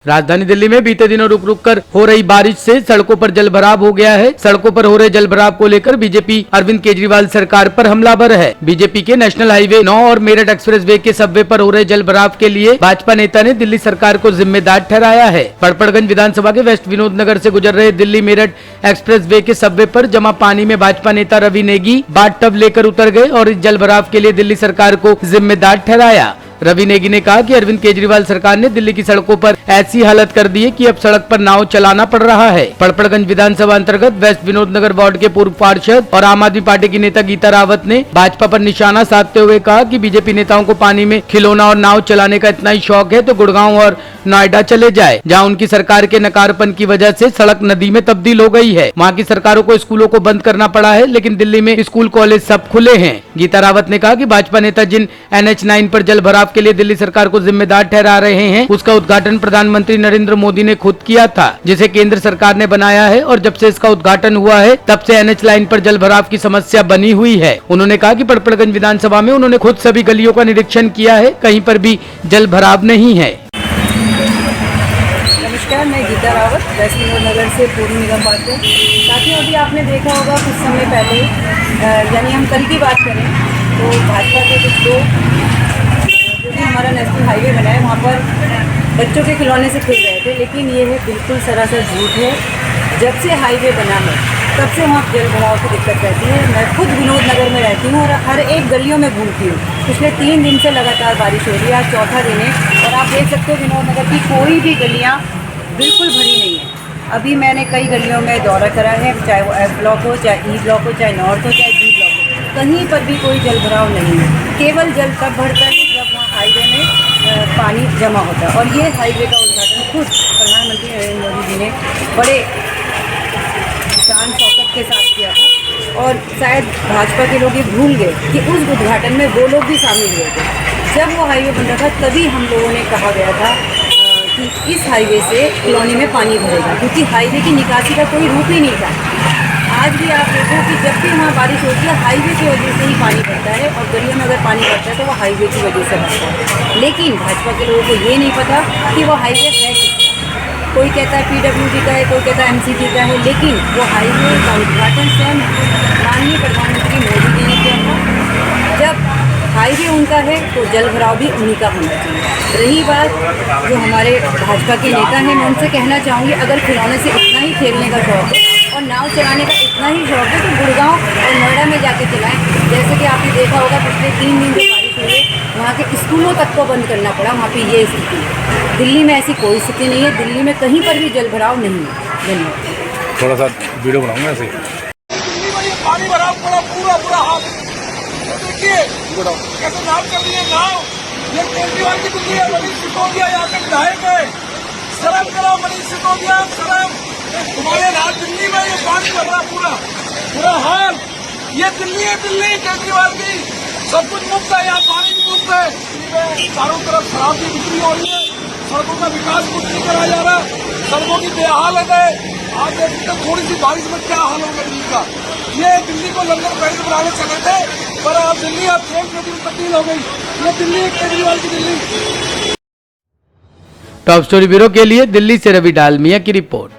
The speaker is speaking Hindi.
राजधानी दिल्ली में बीते दिनों रुक रुक कर हो रही बारिश से सड़कों पर जलभराव हो गया है। सड़कों पर हो रहे जलभराव को लेकर बीजेपी अरविंद केजरीवाल सरकार पर हमलावर है। बीजेपी के नेशनल हाईवे 9 और मेरठ एक्सप्रेसवे के सबवे पर हो रहे जलभराव के लिए भाजपा नेता ने दिल्ली सरकार को जिम्मेदार ठहराया है। पड़पड़गंज विधानसभा के वेस्ट विनोद नगर से गुजर रहे दिल्ली मेरठ एक्सप्रेसवे के सबवे पर जमा पानी में भाजपा नेता रवि नेगी बाट टब लेकर उतर गए और इस जलभराव के लिए दिल्ली सरकार को जिम्मेदार ठहराया। रवि नेगी ने कहा कि अरविंद केजरीवाल सरकार ने दिल्ली की सड़कों पर ऐसी हालत कर दी है कि अब सड़क पर नाव चलाना पड़ रहा है। पड़पड़गंज विधानसभा अंतर्गत वेस्ट विनोद नगर वार्ड के पूर्व पार्षद और आम आदमी पार्टी की नेता गीता रावत ने भाजपा पर निशाना साधते हुए कहा कि बीजेपी नेताओं को पानी में खिलौना और नाव चलाने का इतना ही शौक है तो गुड़गांव और नोएडा चले जाए, जहाँ उनकी सरकार के नकारपन की वजह से सड़क नदी में तब्दील हो गई है। वहाँ की सरकारों को स्कूलों को बंद करना पड़ा है, लेकिन दिल्ली में स्कूल कॉलेज सब खुले हैं। गीता रावत ने कहा कि भाजपा नेता जिन NH9 पर जल भराव के लिए दिल्ली सरकार को जिम्मेदार ठहरा रहे हैं, उसका उद्घाटन प्रधानमंत्री नरेंद्र मोदी ने खुद किया था, जिसे केंद्र सरकार ने बनाया है और जब से इसका उद्घाटन हुआ है तब से NH लाइन पर जल भराव की समस्या बनी हुई है। उन्होंने कहा कि पड़पड़गंज विधानसभा में उन्होंने खुद सभी गलियों का निरीक्षण किया है, कहीं पर भी जल भराव नहीं है। नमस्कार, मैं गीता रावत वेस्ट विनोद नगर से पूर्व निगम पार्षद। साथियों, अभी आपने देखा होगा कुछ समय पहले, यानी हम कल की बात करें तो भाजपा के कुछ लोग जो कि हमारा नेशनल हाईवे बना है वहाँ पर बच्चों के खिलौने से खेल रहे थे, लेकिन ये है बिल्कुल सरासर झूठ है। जब से हाईवे बना है तब से वहाँ जल भराव की दिक्कत रहती है। मैं खुद विनोद नगर में रहती हूँ और हर एक गलियों में घूमती हूँ। पिछले 3 दिन से लगातार बारिश हो रही है, आज चौथा दिन है और आप देख सकते हो विनोद नगर की कोई भी गलियाँ बिल्कुल भरी नहीं है। अभी मैंने कई गलियों में दौरा करा है, चाहे वो F ब्लॉक हो, चाहे E ब्लॉक हो, चाहे नॉर्थ हो, चाहे G ब्लॉक हो, कहीं पर भी कोई जल भराव नहीं है। केवल जल तब भरता है जब वहाँ हाईवे में पानी जमा होता है। और ये हाईवे का उद्घाटन खुद प्रधानमंत्री नरेंद्र मोदी जी ने बड़े शान शौकत के साथ किया था और शायद भाजपा के लोग ये भूल गए कि उस उद्घाटन में वो लोग भी शामिल हुए थे। जब वो हाईवे बन रहा था तभी हम लोगों ने कहा गया था कि इस हाईवे से कॉलोनी में पानी भरेगा, क्योंकि हाईवे की निकासी का कोई रूप ही नहीं था। आज भी आप देखो कि जब भी वहाँ बारिश होती है हाईवे की वजह से ही पानी भरता है और गलियों में अगर पानी भरता है तो वो हाईवे की वजह से भरता है। लेकिन भाजपा के लोगों को ये नहीं पता कि वो हाईवे है किसका। कोई कहता है PWD का है, कोई कहता है MCT का है, लेकिन वो हाईवे का उद्घाटन स्वयं माननीय प्रधानमंत्री मोदी जी ने किया था। जब हाईवे उनका है तो जल भराव भी उन्हीं का होना चाहिए। रही बात जो हमारे भाजपा के नेता हैं, मैं उनसे कहना चाहूँगी अगर खिलौने से इतना ही खेलने का शौक है और नाव चलाने का इतना ही शौक है तो गुड़गांव और नोएडा में जाके चलाएं। जैसे कि आपने देखा होगा पिछले 3 दिन जो बारिश हुई है वहाँ के स्कूलों तक को बंद करना पड़ा, वहाँ पे ये स्थिति है। दिल्ली में ऐसी कोई स्थिति नहीं है, दिल्ली में कहीं पर भी जल भराव नहीं है। धन्यवाद। थोड़ा सा वीडियो बनाऊंगा ऐसे पानी भराव पड़ा पूरा हाल। देखिए कैसे नाव कर दिए नाव। ये केजरीवाल की दिल्ली है, मनीष सिसोदिया यहाँ के विधायक है। शर्म करो मनीष सिसोदिया, शर्म। तुम्हारे राज दिल्ली में ये पानी भर रहा पूरा हाल। ये दिल्ली है, दिल्ली केजरीवाल की सब कुछ मुफ्त है, यहाँ पानी भी मुफ्त है। चारों तरफ शराब की बिक्री हो रही है, सड़कों का विकास कुछ नहीं कराया जा रहा, सड़कों की बेहालत है। आज देखते थोड़ी सी बारिश में क्या हाल होगा दिल्ली का। ये दिल्ली को लंदन पेरिस बनाने चले थे, पर अब दिल्ली अब ट्रेन नदी में तब्दील हो गई। ये दिल्ली है केजरीवाल की दिल्ली। टॉप स्टोरी ब्यूरो के लिए दिल्ली से रवि डालमिया की रिपोर्ट।